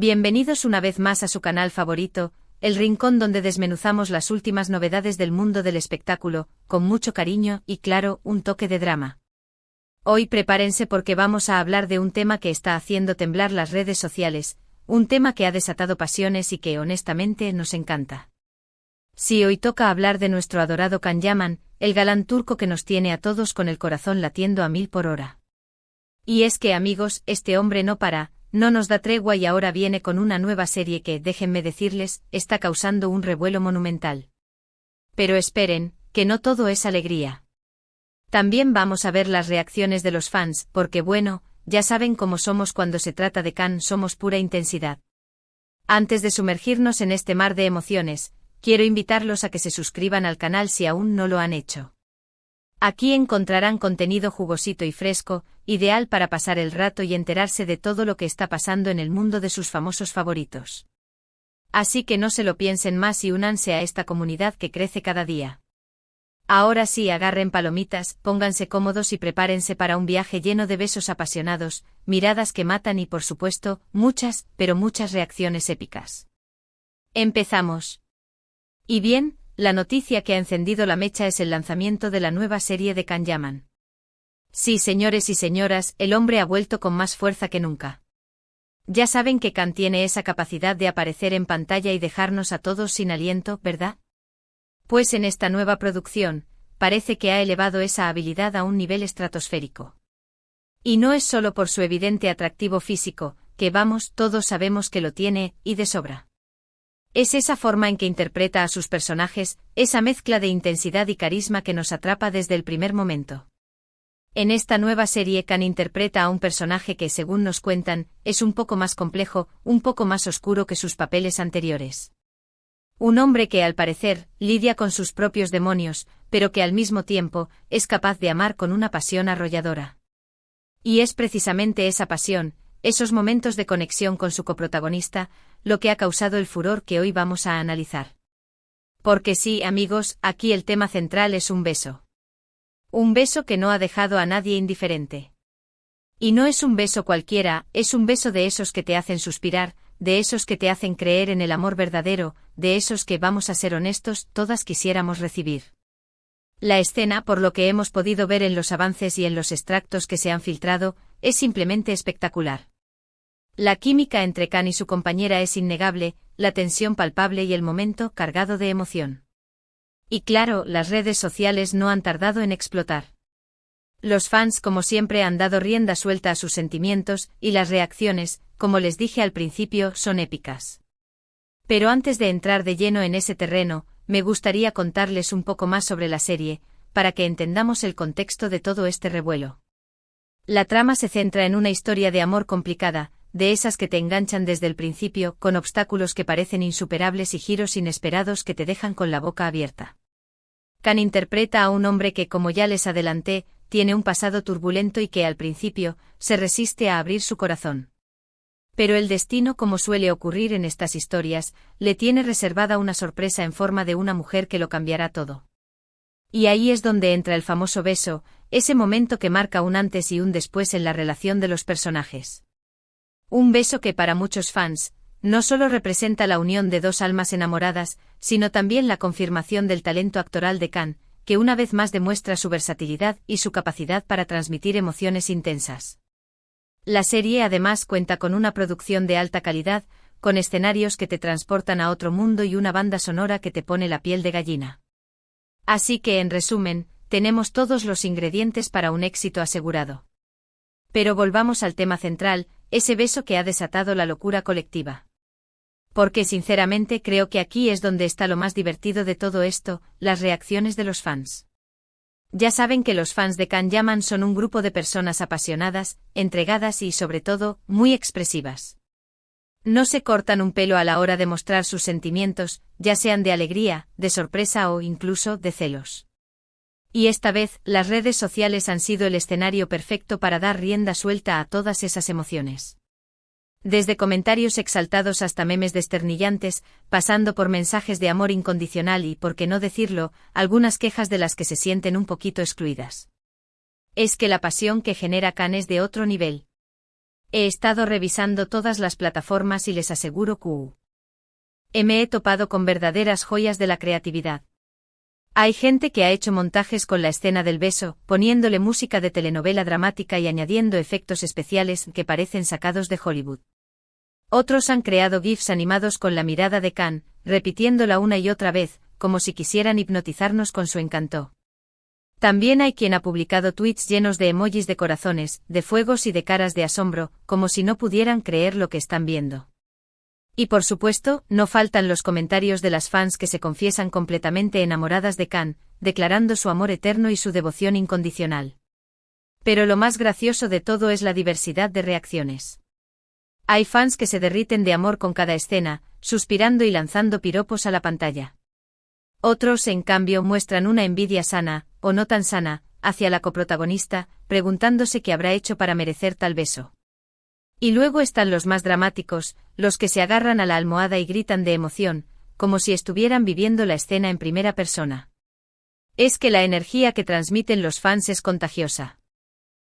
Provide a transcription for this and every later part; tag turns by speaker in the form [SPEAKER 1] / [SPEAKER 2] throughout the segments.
[SPEAKER 1] Bienvenidos una vez más a su canal favorito, el rincón donde desmenuzamos las últimas novedades del mundo del espectáculo, con mucho cariño y claro, un toque de drama. Hoy prepárense porque vamos a hablar de un tema que está haciendo temblar las redes sociales, un tema que ha desatado pasiones y que honestamente nos encanta. Sí, hoy toca hablar de nuestro adorado Can Yaman, el galán turco que nos tiene a todos con el corazón latiendo a 1000 por hora. Y es que amigos, este hombre no para, no nos da tregua y ahora viene con una nueva serie que, déjenme decirles, está causando un revuelo monumental. Pero esperen, que no todo es alegría. También vamos a ver las reacciones de los fans, porque bueno, ya saben cómo somos cuando se trata de Can, somos pura intensidad. Antes de sumergirnos en este mar de emociones, quiero invitarlos a que se suscriban al canal si aún no lo han hecho. Aquí encontrarán contenido jugosito y fresco, ideal para pasar el rato y enterarse de todo lo que está pasando en el mundo de sus famosos favoritos. Así que no se lo piensen más y únanse a esta comunidad que crece cada día. Ahora sí, agarren palomitas, pónganse cómodos y prepárense para un viaje lleno de besos apasionados, miradas que matan y por supuesto, muchas, pero muchas reacciones épicas. Empezamos. Y bien, la noticia que ha encendido la mecha es el lanzamiento de la nueva serie de Can Yaman. Sí, señores y señoras, el hombre ha vuelto con más fuerza que nunca. Ya saben que Can tiene esa capacidad de aparecer en pantalla y dejarnos a todos sin aliento, ¿verdad? Pues en esta nueva producción, parece que ha elevado esa habilidad a un nivel estratosférico. Y no es solo por su evidente atractivo físico, que vamos, todos sabemos que lo tiene, y de sobra. Es esa forma en que interpreta a sus personajes, esa mezcla de intensidad y carisma que nos atrapa desde el primer momento. En esta nueva serie Can interpreta a un personaje que, según nos cuentan, es un poco más complejo, un poco más oscuro que sus papeles anteriores. Un hombre que, al parecer, lidia con sus propios demonios, pero que al mismo tiempo, es capaz de amar con una pasión arrolladora. Y es precisamente esa pasión, esos momentos de conexión con su coprotagonista, lo que ha causado el furor que hoy vamos a analizar. Porque sí, amigos, aquí el tema central es un beso. Un beso que no ha dejado a nadie indiferente. Y no es un beso cualquiera, es un beso de esos que te hacen suspirar, de esos que te hacen creer en el amor verdadero, de esos que, vamos a ser honestos, todas quisiéramos recibir. La escena, por lo que hemos podido ver en los avances y en los extractos que se han filtrado, es simplemente espectacular. La química entre Can y su compañera es innegable, la tensión palpable y el momento cargado de emoción. Y claro, las redes sociales no han tardado en explotar. Los fans, como siempre, han dado rienda suelta a sus sentimientos, y las reacciones, como les dije al principio, son épicas. Pero antes de entrar de lleno en ese terreno, me gustaría contarles un poco más sobre la serie, para que entendamos el contexto de todo este revuelo. La trama se centra en una historia de amor complicada, de esas que te enganchan desde el principio, con obstáculos que parecen insuperables y giros inesperados que te dejan con la boca abierta. Can interpreta a un hombre que, como ya les adelanté, tiene un pasado turbulento y que al principio, se resiste a abrir su corazón. Pero el destino, como suele ocurrir en estas historias, le tiene reservada una sorpresa en forma de una mujer que lo cambiará todo. Y ahí es donde entra el famoso beso, ese momento que marca un antes y un después en la relación de los personajes. Un beso que para muchos fans, no solo representa la unión de dos almas enamoradas, sino también la confirmación del talento actoral de Can, que una vez más demuestra su versatilidad y su capacidad para transmitir emociones intensas. La serie además cuenta con una producción de alta calidad, con escenarios que te transportan a otro mundo y una banda sonora que te pone la piel de gallina. Así que, en resumen, tenemos todos los ingredientes para un éxito asegurado. Pero volvamos al tema central, ese beso que ha desatado la locura colectiva. Porque sinceramente creo que aquí es donde está lo más divertido de todo esto, las reacciones de los fans. Ya saben que los fans de Can Yaman son un grupo de personas apasionadas, entregadas y, sobre todo, muy expresivas. No se cortan un pelo a la hora de mostrar sus sentimientos, ya sean de alegría, de sorpresa o incluso de celos. Y esta vez, las redes sociales han sido el escenario perfecto para dar rienda suelta a todas esas emociones. Desde comentarios exaltados hasta memes desternillantes, pasando por mensajes de amor incondicional y, por qué no decirlo, algunas quejas de las que se sienten un poquito excluidas. Es que la pasión que genera Can es de otro nivel. He estado revisando todas las plataformas y les aseguro que me he topado con verdaderas joyas de la creatividad. Hay gente que ha hecho montajes con la escena del beso, poniéndole música de telenovela dramática y añadiendo efectos especiales que parecen sacados de Hollywood. Otros han creado GIFs animados con la mirada de Khan, repitiéndola una y otra vez, como si quisieran hipnotizarnos con su encanto. También hay quien ha publicado tweets llenos de emojis de corazones, de fuegos y de caras de asombro, como si no pudieran creer lo que están viendo. Y por supuesto, no faltan los comentarios de las fans que se confiesan completamente enamoradas de Khan, declarando su amor eterno y su devoción incondicional. Pero lo más gracioso de todo es la diversidad de reacciones. Hay fans que se derriten de amor con cada escena, suspirando y lanzando piropos a la pantalla. Otros, en cambio, muestran una envidia sana, o no tan sana, hacia la coprotagonista, preguntándose qué habrá hecho para merecer tal beso. Y luego están los más dramáticos, los que se agarran a la almohada y gritan de emoción, como si estuvieran viviendo la escena en primera persona. Es que la energía que transmiten los fans es contagiosa.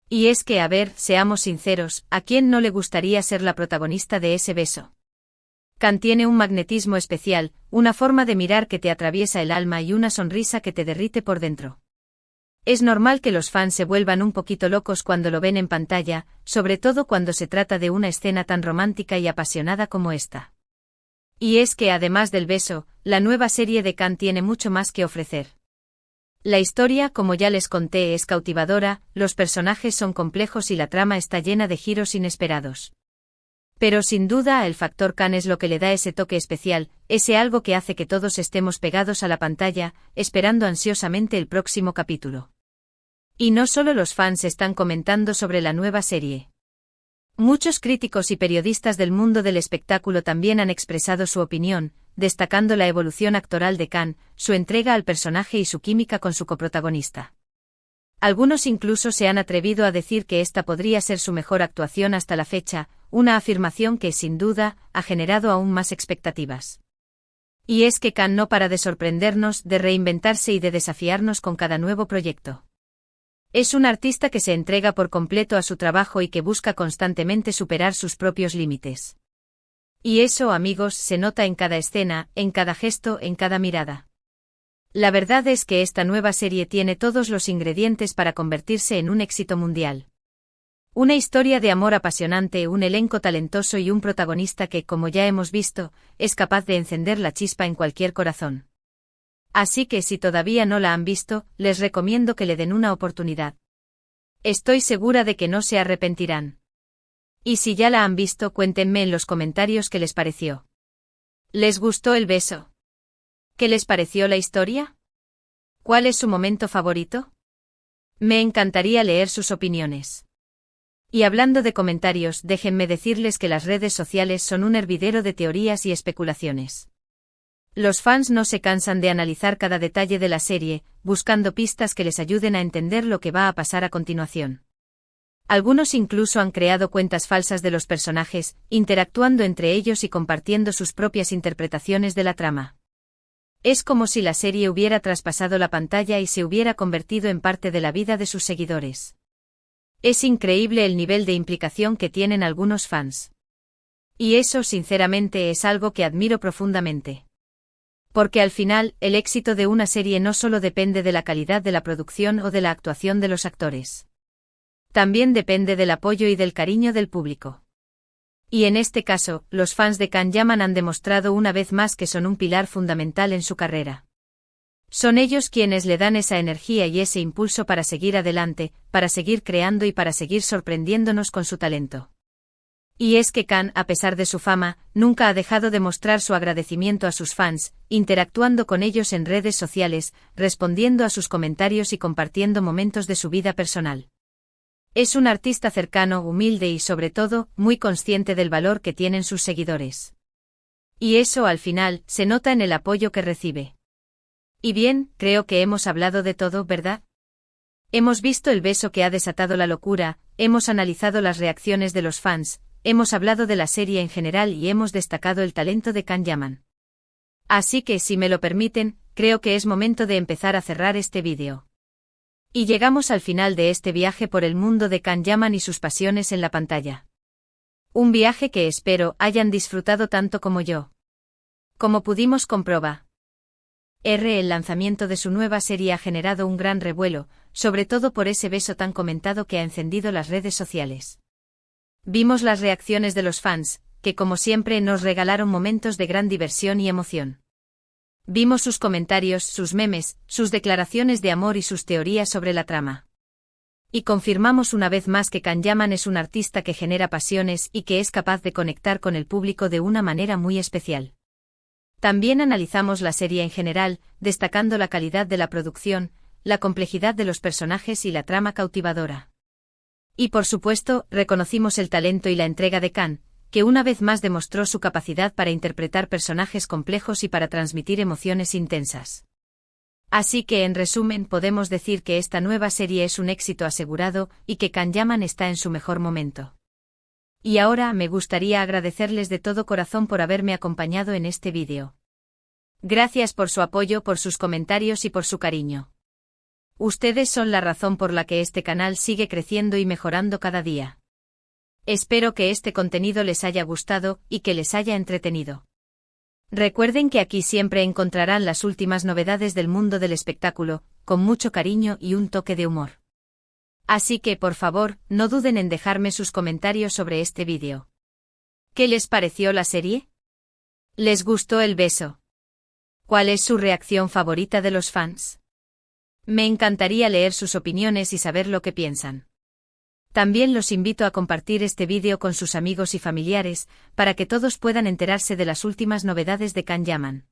[SPEAKER 1] Y es que, a ver, seamos sinceros, ¿a quién no le gustaría ser la protagonista de ese beso? Khan tiene un magnetismo especial, una forma de mirar que te atraviesa el alma y una sonrisa que te derrite por dentro. Es normal que los fans se vuelvan un poquito locos cuando lo ven en pantalla, sobre todo cuando se trata de una escena tan romántica y apasionada como esta. Y es que además del beso, la nueva serie de Khan tiene mucho más que ofrecer. La historia, como ya les conté, es cautivadora, los personajes son complejos y la trama está llena de giros inesperados. Pero sin duda el factor Khan es lo que le da ese toque especial, ese algo que hace que todos estemos pegados a la pantalla, esperando ansiosamente el próximo capítulo. Y no solo los fans están comentando sobre la nueva serie. Muchos críticos y periodistas del mundo del espectáculo también han expresado su opinión, destacando la evolución actoral de Khan, su entrega al personaje y su química con su coprotagonista. Algunos incluso se han atrevido a decir que esta podría ser su mejor actuación hasta la fecha, una afirmación que, sin duda, ha generado aún más expectativas. Y es que Khan no para de sorprendernos, de reinventarse y de desafiarnos con cada nuevo proyecto. Es un artista que se entrega por completo a su trabajo y que busca constantemente superar sus propios límites. Y eso, amigos, se nota en cada escena, en cada gesto, en cada mirada. La verdad es que esta nueva serie tiene todos los ingredientes para convertirse en un éxito mundial. Una historia de amor apasionante, un elenco talentoso y un protagonista que, como ya hemos visto, es capaz de encender la chispa en cualquier corazón. Así que si todavía no la han visto, les recomiendo que le den una oportunidad. Estoy segura de que no se arrepentirán. Y si ya la han visto, cuéntenme en los comentarios qué les pareció. ¿Les gustó el beso? ¿Qué les pareció la historia? ¿Cuál es su momento favorito? Me encantaría leer sus opiniones. Y hablando de comentarios, déjenme decirles que las redes sociales son un hervidero de teorías y especulaciones. Los fans no se cansan de analizar cada detalle de la serie, buscando pistas que les ayuden a entender lo que va a pasar a continuación. Algunos incluso han creado cuentas falsas de los personajes, interactuando entre ellos y compartiendo sus propias interpretaciones de la trama. Es como si la serie hubiera traspasado la pantalla y se hubiera convertido en parte de la vida de sus seguidores. Es increíble el nivel de implicación que tienen algunos fans. Y eso, sinceramente, es algo que admiro profundamente. Porque al final, el éxito de una serie no solo depende de la calidad de la producción o de la actuación de los actores. También depende del apoyo y del cariño del público. Y en este caso, los fans de Khan han demostrado una vez más que son un pilar fundamental en su carrera. Son ellos quienes le dan esa energía y ese impulso para seguir adelante, para seguir creando y para seguir sorprendiéndonos con su talento. Y es que Khan, a pesar de su fama, nunca ha dejado de mostrar su agradecimiento a sus fans, interactuando con ellos en redes sociales, respondiendo a sus comentarios y compartiendo momentos de su vida personal. Es un artista cercano, humilde y sobre todo, muy consciente del valor que tienen sus seguidores. Y eso al final, se nota en el apoyo que recibe. Y bien, creo que hemos hablado de todo, ¿verdad? Hemos visto el beso que ha desatado la locura, hemos analizado las reacciones de los fans, hemos hablado de la serie en general y hemos destacado el talento de Khan. Así que, si me lo permiten, creo que es momento de empezar a cerrar este vídeo. Y llegamos al final de este viaje por el mundo de Khan y sus pasiones en la pantalla. Un viaje que espero hayan disfrutado tanto como yo. Como pudimos comprobar, el lanzamiento de su nueva serie ha generado un gran revuelo, sobre todo por ese beso tan comentado que ha encendido las redes sociales. Vimos las reacciones de los fans, que como siempre nos regalaron momentos de gran diversión y emoción. Vimos sus comentarios, sus memes, sus declaraciones de amor y sus teorías sobre la trama. Y confirmamos una vez más que Can Yaman es un artista que genera pasiones y que es capaz de conectar con el público de una manera muy especial. También analizamos la serie en general, destacando la calidad de la producción, la complejidad de los personajes y la trama cautivadora. Y por supuesto, reconocimos el talento y la entrega de Can, que una vez más demostró su capacidad para interpretar personajes complejos y para transmitir emociones intensas. Así que en resumen podemos decir que esta nueva serie es un éxito asegurado y que Can Yaman está en su mejor momento. Y ahora me gustaría agradecerles de todo corazón por haberme acompañado en este vídeo. Gracias por su apoyo, por sus comentarios y por su cariño. Ustedes son la razón por la que este canal sigue creciendo y mejorando cada día. Espero que este contenido les haya gustado y que les haya entretenido. Recuerden que aquí siempre encontrarán las últimas novedades del mundo del espectáculo, con mucho cariño y un toque de humor. Así que por favor, no duden en dejarme sus comentarios sobre este vídeo. ¿Qué les pareció la serie? ¿Les gustó el beso? ¿Cuál es su reacción favorita de los fans? Me encantaría leer sus opiniones y saber lo que piensan. También los invito a compartir este vídeo con sus amigos y familiares, para que todos puedan enterarse de las últimas novedades de Can Yaman.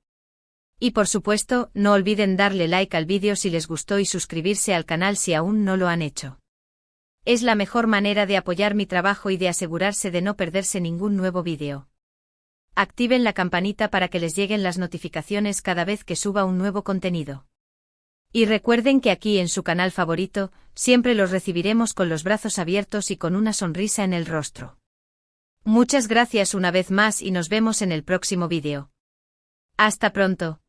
[SPEAKER 1] Y por supuesto, no olviden darle like al vídeo si les gustó y suscribirse al canal si aún no lo han hecho. Es la mejor manera de apoyar mi trabajo y de asegurarse de no perderse ningún nuevo vídeo. Activen la campanita para que les lleguen las notificaciones cada vez que suba un nuevo contenido. Y recuerden que aquí en su canal favorito, siempre los recibiremos con los brazos abiertos y con una sonrisa en el rostro. Muchas gracias una vez más y nos vemos en el próximo vídeo. Hasta pronto.